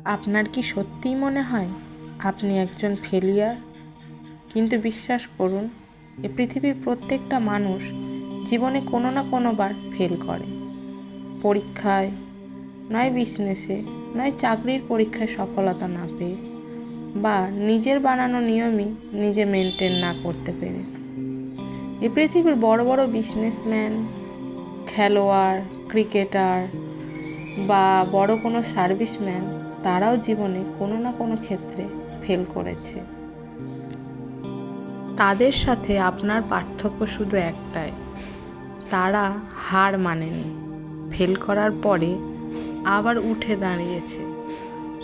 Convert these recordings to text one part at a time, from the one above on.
আপনার কি সত্যিই মনে হয় আপনি একজন ফেলিয়ার? কিন্তু বিশ্বাস করুন, এ পৃথিবীর প্রত্যেকটা মানুষ জীবনে কোনো না কোনোবার ফেল করে। পরীক্ষায়, নয় বিজনেসে, নয় চাকরির পরীক্ষায় সফলতা না পেয়ে, বা নিজের বানানো নিয়মই নিজে মেনটেন না করতে পেরে। এ পৃথিবীর বড় বড় বিজনেসম্যান, খেলোয়াড়, ক্রিকেটার বা বড় কোনো সার্ভিসম্যান, তারাও জীবনে কোনো না কোনো ক্ষেত্রে ফেল করেছে। তাদের সাথে আপনার পার্থক্য শুধু একটাই, তারা হার মানেনি। ফেল করার পরে আবার উঠে দাঁড়িয়েছে,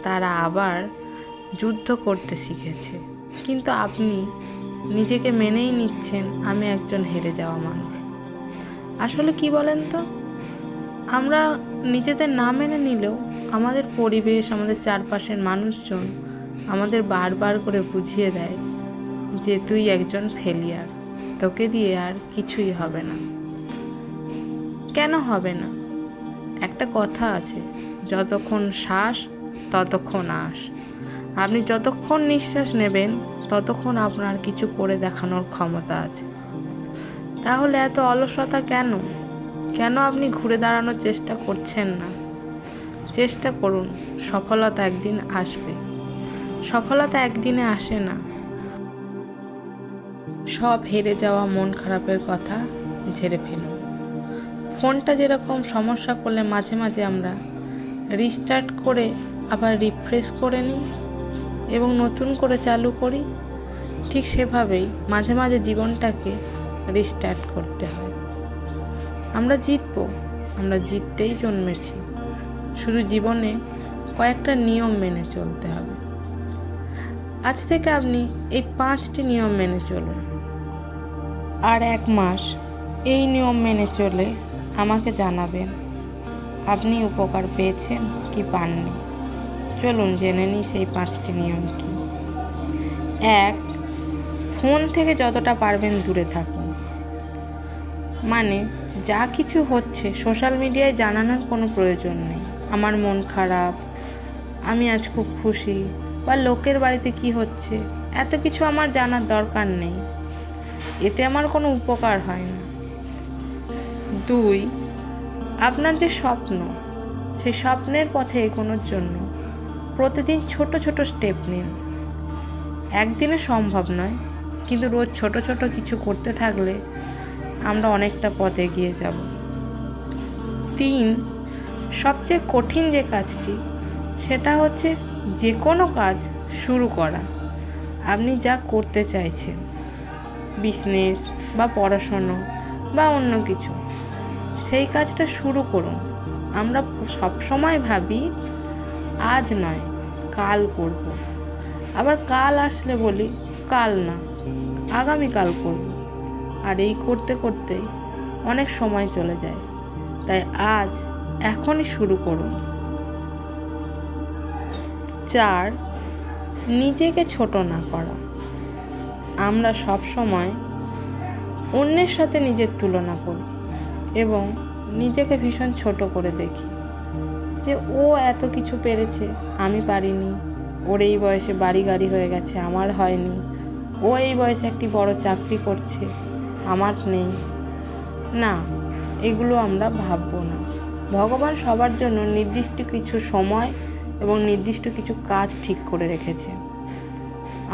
তারা আবার যুদ্ধ করতে শিখেছে। কিন্তু আপনি নিজেকে মেনেই নিচ্ছেন আমি একজন হেরে যাওয়া মানুষ। আসলে কি বলেন তো, আমরা নিজেদের না মেনে নিলেও আমাদের পরিবেশ, আমাদের চারপাশের মানুষজন আমাদের বারবার করে বুঝিয়ে দেয় যে তুই একজন ফেলিয়ার, তোকে দিয়ে আর কিছুই হবে না। কেন হবে না? একটা কথা আছে, যতক্ষণ শ্বাস ততক্ষণ আশ। আপনি যতক্ষণ নিঃশ্বাস নেবেন ততক্ষণ আপনার কিছু করে দেখানোর ক্ষমতা আছে। তাহলে এত অলসতা কেন? কেন আপনি ঘুরে দাঁড়ানোর চেষ্টা করছেন না? চেষ্টা করুন, সফলতা একদিন আসবে। সফলতা একদিনে আসে না। সব হেরে যাওয়া মন খারাপের কথা ঝেড়ে ফেলুন। ফোনটা যেরকম সমস্যা করলে মাঝে মাঝে আমরা রিস্টার্ট করে আবার রিফ্রেশ করে নিই এবং নতুন করে চালু করি, ঠিক সেভাবেই মাঝে মাঝে জীবনটাকে রিস্টার্ট করতে হয়। আমরা জিতবো, আমরা জিততেই জন্মেছি। শুধু জীবনে কয়েকটা নিয়ম মেনে চলতে হবে। আজ থেকে আপনি এই 5টি নিয়ম মেনে চলুন। আর 1 মাস এই নিয়ম মেনে চলে আমাকে জানাবেন আপনি উপকার পেয়েছেন কি পাননি। চলুন জেনে নিই সেই 5টি নিয়ম কি। 1, ফোন থেকে যতটা পারবেন দূরে থাকুন। মানে যা কিছু হচ্ছে সোশ্যাল মিডিয়ায় জানানোর কোনো প্রয়োজন নেই। আমার মন খারাপ, আমি আজ খুব খুশি, বা লোকের বাড়িতে কি হচ্ছে, এত কিছু আমার জানার দরকার নেই। এতে আমার কোনো উপকার হয় না। 2, আপনার যে স্বপ্ন, সেই স্বপ্নের পথে এগোনোর জন্য প্রতিদিন ছোট ছোট স্টেপ নিন। একদিনে সম্ভব নয়, কিন্তু রোজ ছোট ছোট কিছু করতে থাকলে আমরা অনেকটা পথ এগিয়ে যাব। 3, সবচেয়ে কঠিন যে কাজটি, সেটা হচ্ছে যে কোনো কাজ শুরু করা। আপনি যা করতে চাইছেন, বিজনেস বা পড়াশোনা বা অন্য কিছু, সেই কাজটা শুরু করুন। আমরা সবসময় ভাবি আজ নয় কাল করব, আবার কাল আসলে বলি কাল না, আগামীকাল করব। আর এই করতে করতেই অনেক সময় চলে যায়। তাই আজ এখনই শুরু করুন। 4, নিজেকে ছোট না করা। আমরা সব সময় অন্যের সাথে নিজের তুলনা করি এবং নিজেকে ভীষণ ছোট করে দেখি, যে ও এত কিছু পেরেছে, আমি পারিনি। ওর এই বয়সে বাড়ি গাড়ি হয়ে গেছে, আমার হয়নি। ও এই বয়সে একটি বড় চাকরি করছে, আমার নেই। না, এগুলো আমরা ভাববো না। ভগবান সবার জন্য নির্দিষ্ট কিছু সময় এবং নির্দিষ্ট কিছু কাজ ঠিক করে রেখেছে,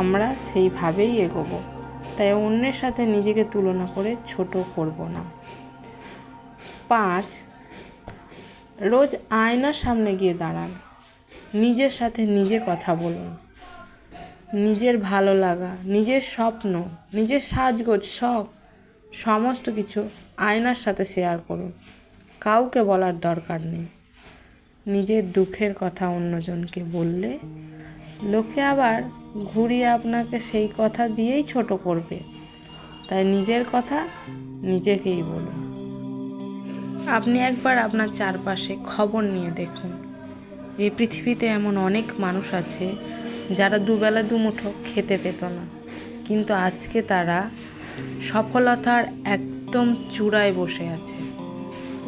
আমরা সেইভাবেই এগোবো। তাই অন্যের সাথে নিজেকে তুলনা করে ছোট করব না। 5, রোজ আয়নার সামনে গিয়ে দাঁড়ান। নিজের সাথে নিজে কথা বলুন। নিজের ভালো লাগা, নিজের স্বপ্ন, নিজের সাজগোজ, শখ, সমস্ত কিছু আয়নার সাথে শেয়ার করুন। কাউকে বলার দরকার নেই। নিজের দুঃখের কথা অন্যজনকে বললে লোকে আবার ঘুরিয়ে আপনাকে সেই কথা দিয়েই ছোট করবে। তাই নিজের কথা নিজেকেই বলুন। আপনি একবার আপনার চারপাশে খবর নিয়ে দেখুন। এই পৃথিবীতে এমন অনেক মানুষ আছে যারা দুবেলা দুমুঠো খেতে পেত না, কিন্তু আজকে তারা সফলতার একদম চূড়ায় বসে আছে।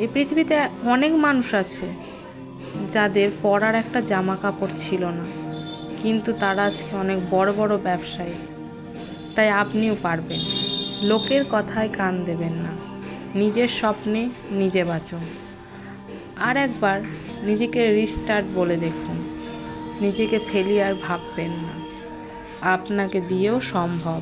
এই পৃথিবীতে অনেক মানুষ আছে যাদের পরার একটা জামা কাপড় ছিল না, কিন্তু তারা আজকে অনেক বড় বড় ব্যবসায়ী। তাই আপনিও পারবেন। লোকের কথায় কান দেবেন না, নিজের স্বপ্নে নিজে বাঁচুন। আর একবার নিজেকে রিস্টার্ট বলে দেখুন। নিজেকে ফেলিয়ার ভাববেন না, আপনাকে দিয়েও সম্ভব।